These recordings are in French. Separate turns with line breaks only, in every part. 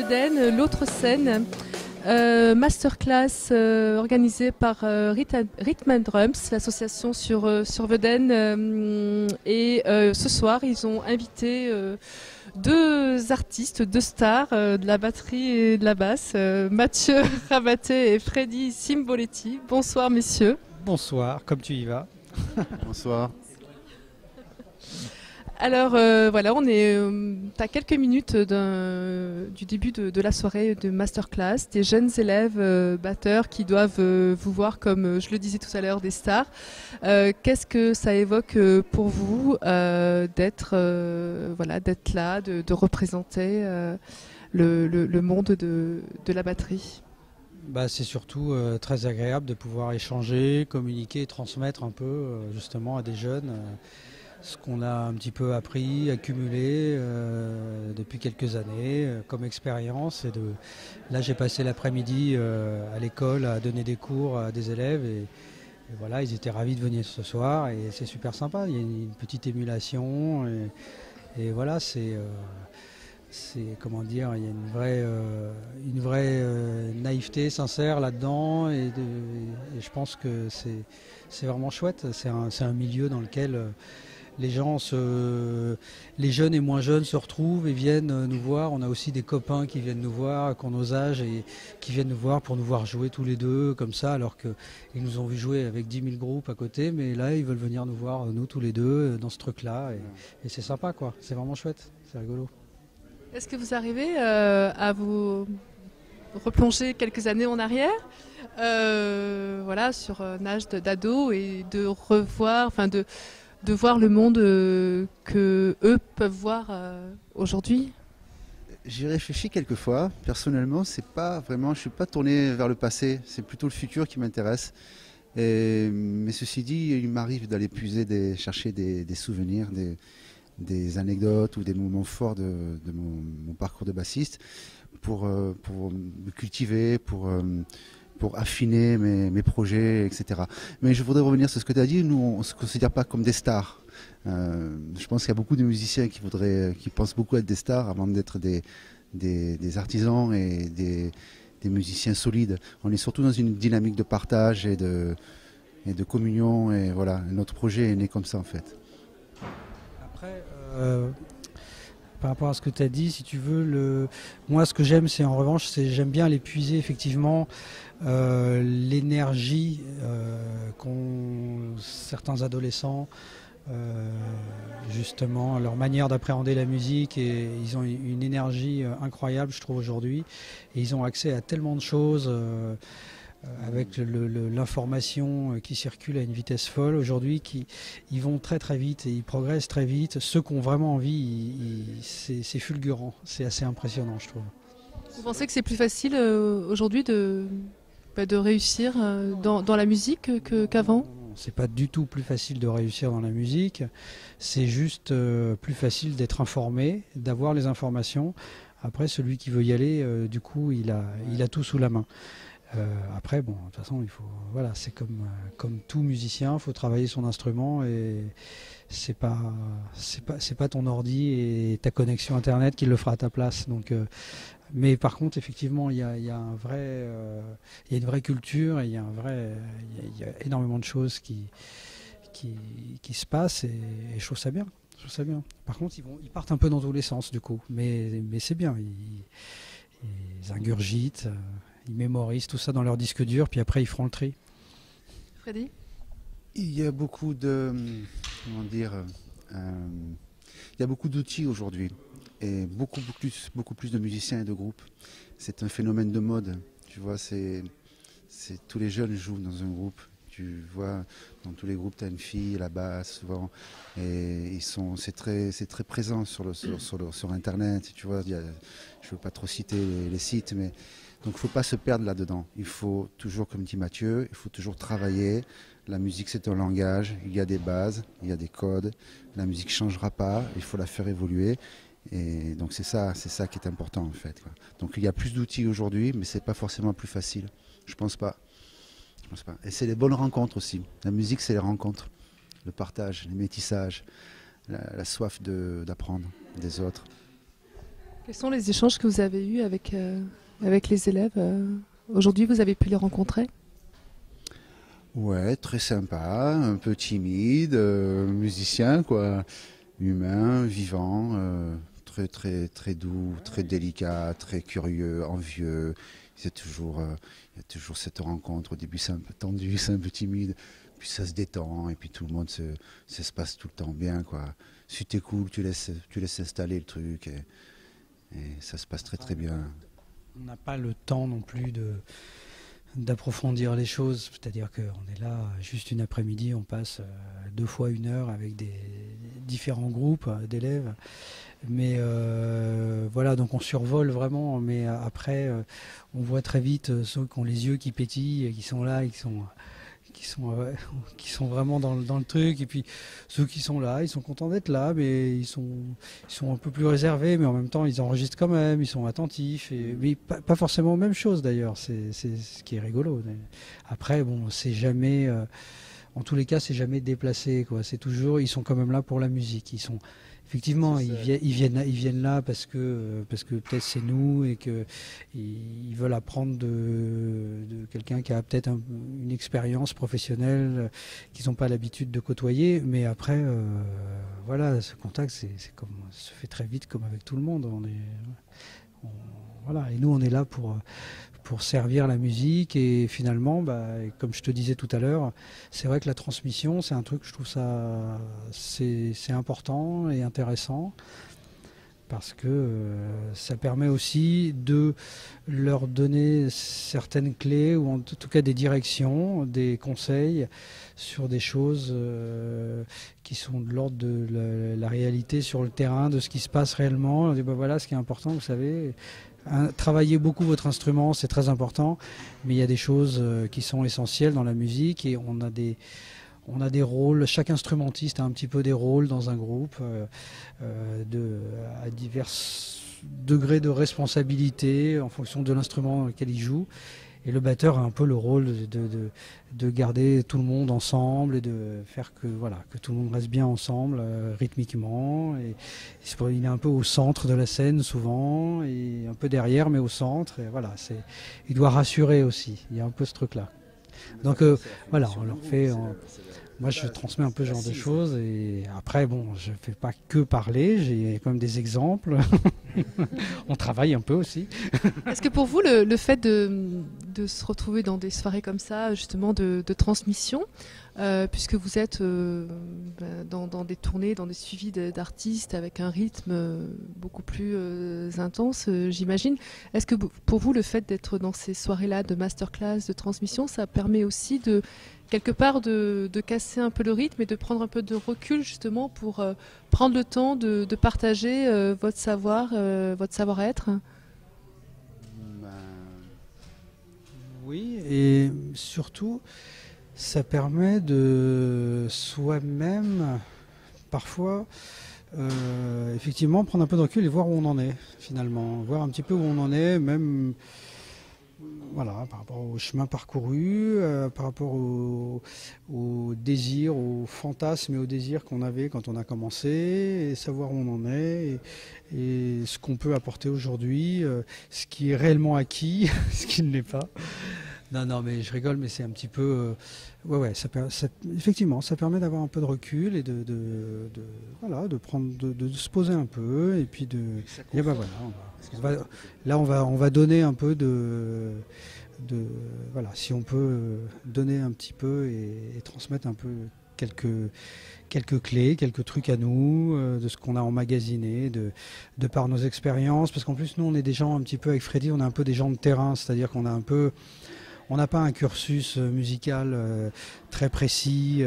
Veden, l'autre scène, masterclass organisée par Rhythm and Drums, l'association sur Veden. Ce soir, ils ont invité deux artistes, deux stars de la batterie et de la basse, Mathieu Rabaté et Freddy Simboletti. Bonsoir messieurs.
Bonsoir, comme tu y vas.
Bonsoir.
Alors voilà, on est à quelques minutes du début de la soirée de masterclass, des jeunes élèves batteurs qui doivent vous voir comme je le disais tout à l'heure des stars. Qu'est-ce que ça évoque pour vous d'être là, de représenter le monde de la batterie?
C'est surtout très agréable de pouvoir échanger, communiquer et transmettre un peu justement à des jeunes ce qu'on a un petit peu appris, accumulé depuis quelques années comme expérience. Là, j'ai passé l'après-midi à l'école à donner des cours à des élèves et voilà, ils étaient ravis de venir ce soir et c'est super sympa. Il y a une petite émulation et voilà, c'est comment dire, il y a une vraie naïveté sincère là-dedans et je pense que c'est vraiment chouette. C'est un milieu dans lequel les jeunes et moins jeunes se retrouvent et viennent nous voir. On a aussi des copains qui viennent nous voir, qui ont nos âges et qui viennent nous voir pour nous voir jouer tous les deux comme ça, alors qu'ils nous ont vu jouer avec 10 000 groupes à côté, mais là ils veulent venir nous voir, nous tous les deux, dans ce truc-là et c'est sympa quoi, c'est vraiment chouette, c'est rigolo.
Est-ce que vous arrivez à vous replonger quelques années en arrière, sur un âge d'ado et de revoir, de voir le monde que eux peuvent voir aujourd'hui?
J'y réfléchis quelques fois. Personnellement, c'est pas vraiment, je suis pas tourné vers le passé. C'est plutôt le futur qui m'intéresse. Mais ceci dit, il m'arrive d'aller chercher des souvenirs, des anecdotes ou des moments forts de mon parcours de bassiste pour me cultiver, pour affiner mes projets, etc. Mais je voudrais revenir sur ce que tu as dit. Nous, on ne se considère pas comme des stars. Je pense qu'il y a beaucoup de musiciens qui pensent beaucoup être des stars avant d'être des artisans et des musiciens solides. On est surtout dans une dynamique de partage et de communion. Et voilà, notre projet est né comme ça en fait.
Après, par rapport à ce que tu as dit, si tu veux, moi ce que j'aime, c'est en revanche, j'aime bien aller puiser effectivement l'énergie qu'ont certains adolescents, justement, leur manière d'appréhender la musique, et ils ont une énergie incroyable, je trouve, aujourd'hui, et ils ont accès à tellement de choses. Avec l'information qui circule à une vitesse folle aujourd'hui, ils vont très très vite et ils progressent très vite. Ceux qui ont vraiment envie, c'est fulgurant, c'est assez impressionnant, je trouve.
Vous pensez que c'est plus facile aujourd'hui de réussir dans la musique qu'avant?
C'est pas du tout plus facile de réussir dans la musique, c'est juste plus facile d'être informé, d'avoir les informations. Après, celui qui veut y aller, du coup, il a tout sous la main. Après, bon, de toute façon, c'est comme tout musicien, il faut travailler son instrument et c'est pas ton ordi et ta connexion internet qui le fera à ta place. Donc, mais par contre, effectivement, il y a une vraie culture et il y a énormément de choses qui se passent et je trouve ça bien. Par contre, ils partent un peu dans tous les sens du coup, mais c'est bien. Ils ingurgitent. Ils mémorisent tout ça dans leur disque dur, puis après ils feront le tri.
Freddy ?
Il y a beaucoup il y a beaucoup d'outils aujourd'hui et beaucoup plus de musiciens et de groupes. C'est un phénomène de mode. Tu vois, tous les jeunes jouent dans un groupe. Tu vois, dans tous les groupes, tu as une fille, la basse, souvent, et c'est très présent sur Internet. Tu vois, je ne veux pas trop citer les sites, mais donc il ne faut pas se perdre là-dedans. Il faut toujours, comme dit Mathieu, il faut toujours travailler. La musique, c'est un langage, il y a des bases, il y a des codes. La musique ne changera pas, il faut la faire évoluer. Et donc c'est ça qui est important en fait, quoi. Donc il y a plus d'outils aujourd'hui, mais c'est pas forcément plus facile. Je pense pas. Et c'est les bonnes rencontres aussi. La musique, c'est les rencontres, le partage, les métissages, la soif d'apprendre des autres.
Quels sont les échanges que vous avez eus avec les élèves aujourd'hui, vous avez pu les rencontrer?
Ouais, très sympa, un peu timide, musicien quoi, humain, vivant, très très très doux, très délicat, très curieux, envieux. Il y a toujours cette rencontre. Au début c'est un peu tendu, c'est un peu timide, puis ça se détend et puis tout le monde ça se passe tout le temps bien quoi. Si t'es cool, tu laisses installer le truc et ça se passe très très bien.
On n'a pas le temps non plus d'approfondir les choses, c'est-à-dire qu'on est là juste une après-midi, on passe 2 fois 1 heure avec des différents groupes d'élèves, mais voilà, donc on survole vraiment, mais après on voit très vite ceux qui ont les yeux qui pétillent, qui sont là, qui sont vraiment dans le truc, et puis ceux qui sont là, ils sont contents d'être là, mais ils sont un peu plus réservés, mais en même temps ils enregistrent quand même, ils sont attentifs, mais pas forcément même chose d'ailleurs, c'est ce qui est rigolo. Après bon, c'est jamais, en tous les cas c'est jamais déplacé quoi, c'est toujours, ils sont quand même là pour la musique, effectivement, ils viennent là parce que peut-être c'est nous et que ils veulent apprendre de quelqu'un qui a peut-être une expérience professionnelle qu'ils n'ont pas l'habitude de côtoyer. Mais après, voilà, ce contact, se fait très vite comme avec tout le monde. Voilà, et nous, on est là pour servir la musique, et finalement, comme je te disais tout à l'heure, c'est vrai que la transmission, c'est un truc, je trouve ça c'est important et intéressant, parce que ça permet aussi de leur donner certaines clés, ou en tout cas des directions, des conseils sur des choses qui sont de l'ordre de la réalité sur le terrain, de ce qui se passe réellement. On dit, voilà ce qui est important, vous savez. Travailler beaucoup votre instrument, c'est très important, mais il y a des choses qui sont essentielles dans la musique, et on a des rôles, chaque instrumentiste a un petit peu des rôles dans un groupe, à divers degrés de responsabilité en fonction de l'instrument dans lequel il joue. Et le batteur a un peu le rôle de garder tout le monde ensemble et de faire que tout le monde reste bien ensemble rythmiquement. Et il est un peu au centre de la scène souvent, et un peu derrière, mais au centre. Et voilà, il doit rassurer aussi. Il y a un peu ce truc-là. Donc voilà, on leur fait. Moi, je transmets un peu ce genre de choses, et après, bon, je ne fais pas que parler, j'ai quand même des exemples. On travaille un peu aussi.
Est-ce que pour vous, le fait de se retrouver dans des soirées comme ça, justement de transmission, puisque vous êtes dans des tournées, dans des suivis d'artistes avec un rythme beaucoup plus intense, j'imagine, est-ce que pour vous, le fait d'être dans ces soirées-là de masterclass, de transmission, ça permet aussi quelque part de casser un peu le rythme et de prendre un peu de recul, justement, pour prendre le temps de partager votre savoir-être?
Oui, et surtout, ça permet de soi-même, parfois, effectivement, prendre un peu de recul et voir où on en est, finalement. Voir un petit peu où on en est, même voilà, par rapport au chemin parcouru, par rapport au désir, aux fantasmes et aux désirs qu'on avait quand on a commencé, et savoir où on en est, et ce qu'on peut apporter aujourd'hui, ce qui est réellement acquis, ce qui ne l'est pas. Non, mais je rigole, mais c'est un petit peu... effectivement, ça permet d'avoir un peu de recul et de prendre, de se poser un peu, et puis et on va donner un peu voilà, si on peut donner un petit peu et transmettre un peu quelques clés, quelques trucs à nous, de ce qu'on a emmagasiné, de par nos expériences, parce qu'en plus nous on est des gens un petit peu, avec Freddy, on est un peu des gens de terrain, c'est-à-dire qu'on a un peu... On n'a pas un cursus musical très précis,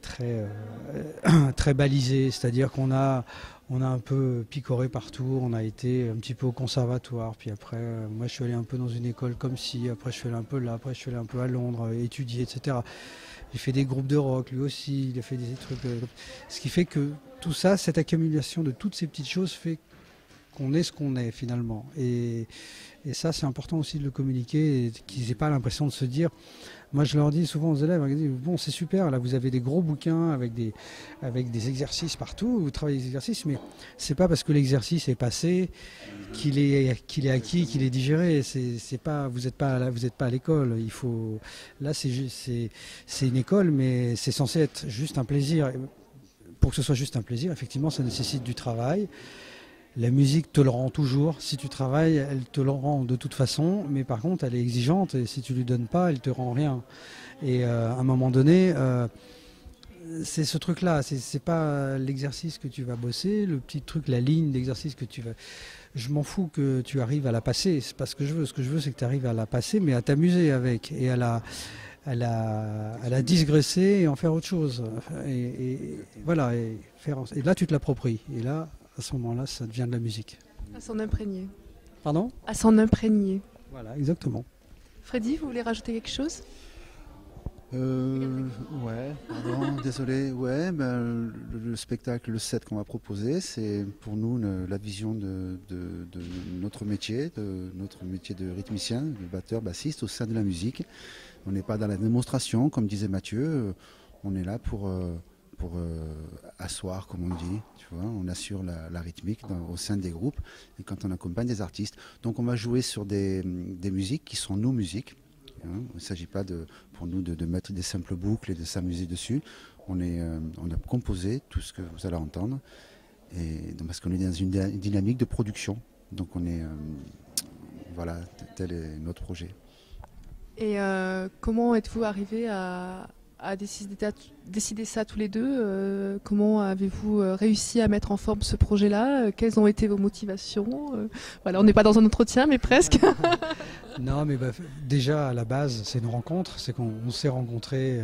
très balisé, c'est-à-dire qu'on a un peu picoré partout, on a été un petit peu au conservatoire, puis après, moi je suis allé un peu dans une école comme ci, après je suis allé un peu là, après je suis allé un peu à Londres, étudier, etc. J'ai fait des groupes de rock, lui aussi, il a fait des trucs... ce qui fait que tout ça, cette accumulation de toutes ces petites choses fait qu'on est ce qu'on est finalement. Et ça, c'est important aussi de le communiquer et qu'ils n'aient pas l'impression de se dire... Moi, je leur dis souvent aux élèves, bon, c'est super, là, vous avez des gros bouquins avec des exercices partout, vous travaillez des exercices, mais c'est pas parce que l'exercice est passé qu'il est acquis, qu'il est digéré. C'est pas, vous n'êtes pas à l'école. Il faut, là, c'est une école, mais c'est censé être juste un plaisir. Pour que ce soit juste un plaisir, effectivement, ça nécessite du travail. La musique te le rend toujours. Si tu travailles, elle te le rend de toute façon. Mais par contre, elle est exigeante et si tu lui donnes pas, elle te rend rien. Et à un moment donné, c'est ce truc-là. C'est pas l'exercice que tu vas bosser, le petit truc, la ligne d'exercice que tu vas... Je m'en fous que tu arrives à la passer. C'est pas ce que je veux. Ce que je veux, c'est que tu arrives à la passer, mais à t'amuser avec et à la digresser et en faire autre chose. Et voilà. Et là, tu te l'appropries. Et là, à ce moment-là, ça devient de la musique.
À s'en imprégner.
Pardon ?
À s'en imprégner.
Voilà, exactement.
Freddy, vous voulez rajouter quelque chose ?
Ouais, pardon, désolé. Ouais, le spectacle, le set qu'on va proposer, c'est pour nous la vision de notre métier de rythmicien, de batteur, bassiste au sein de la musique. On n'est pas dans la démonstration, comme disait Mathieu, on est là pour asseoir, comme on dit, tu vois, on assure la rythmique au sein des groupes et quand on accompagne des artistes. Donc on va jouer sur des musiques qui sont nos musiques. Hein. Il ne s'agit pas pour nous de mettre des simples boucles et de s'amuser dessus. On a composé tout ce que vous allez entendre parce qu'on est dans une dynamique de production. Donc voilà, tel est notre projet.
Et comment êtes-vous arrivé à décider ça tous les deux? Comment avez-vous réussi à mettre en forme ce projet-là? Quelles ont été vos motivations? Voilà, on n'est pas dans un entretien, mais presque.
Non, mais déjà à la base, c'est une rencontre, c'est qu'on s'est rencontrés.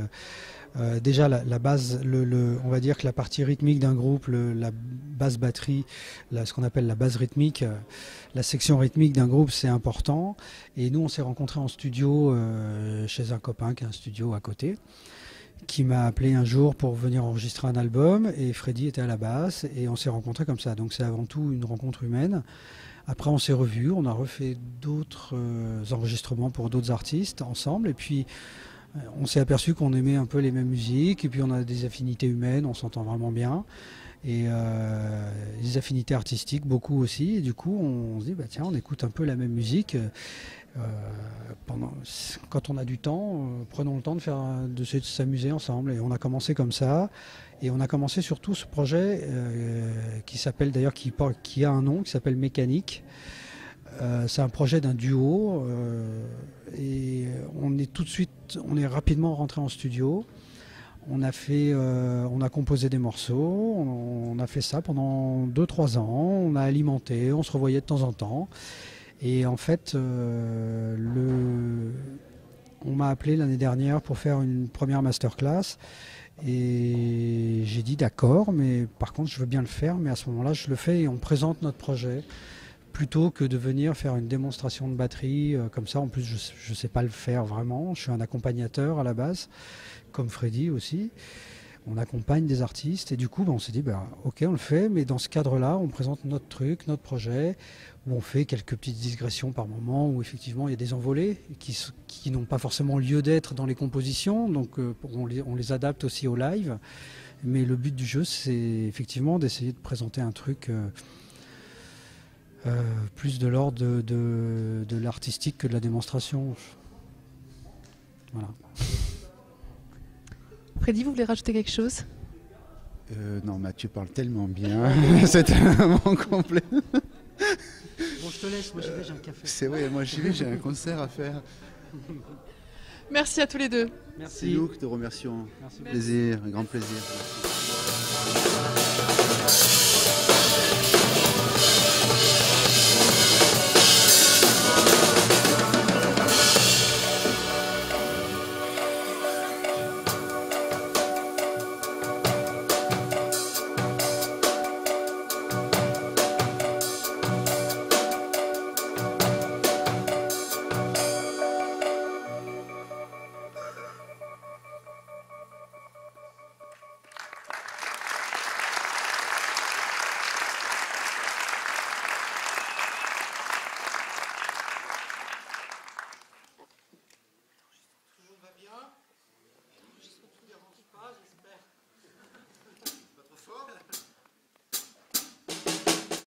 Déjà la base, on va dire que la partie rythmique d'un groupe, la basse batterie, ce qu'on appelle la base rythmique, la section rythmique d'un groupe, c'est important. Et nous, on s'est rencontrés en studio chez un copain qui a un studio à côté, qui m'a appelé un jour pour venir enregistrer un album, et Freddy était à la basse, et on s'est rencontrés comme ça. Donc c'est avant tout une rencontre humaine. Après, on s'est revus, on a refait d'autres enregistrements pour d'autres artistes ensemble, et puis on s'est aperçu qu'on aimait un peu les mêmes musiques, et puis on a des affinités humaines, on s'entend vraiment bien, et des affinités artistiques beaucoup aussi, et du coup on se dit tiens, on écoute un peu la même musique. Quand on a du temps, prenons le temps de s'amuser ensemble, et on a commencé comme ça, et on a commencé surtout ce projet qui s'appelle d'ailleurs, qui a un nom, qui s'appelle Mécanique. C'est un projet d'un duo, et on est rapidement rentré en studio. On a composé des morceaux, on a fait ça pendant 2-3 ans, on a alimenté, on se revoyait de temps en temps. Et en fait, on m'a appelé l'année dernière pour faire une première masterclass. Et j'ai dit d'accord, mais par contre je veux bien le faire, mais à ce moment-là je le fais et on présente notre projet. Plutôt que de venir faire une démonstration de batterie comme ça. En plus, je ne sais pas le faire vraiment. Je suis un accompagnateur à la base, comme Freddy aussi. On accompagne des artistes et du coup, on s'est dit, ok, on le fait, mais dans ce cadre-là, on présente notre truc, notre projet, où on fait quelques petites digressions par moment, où effectivement il y a des envolées qui n'ont pas forcément lieu d'être dans les compositions, donc on les adapte aussi au live. Mais le but du jeu, c'est effectivement d'essayer de présenter un truc... plus de l'ordre de l'artistique que de la démonstration. Voilà.
Freddy, vous voulez rajouter quelque chose?
Non, Mathieu parle tellement bien. C'est tellement complet.
Bon, je te laisse, moi j'y vais, j'ai un café.
C'est vrai, moi j'y vais, j'ai un concert à faire.
Merci à tous les deux.
Merci. C'est nous qui te remercions. Merci. Plaisir, un grand plaisir. Merci.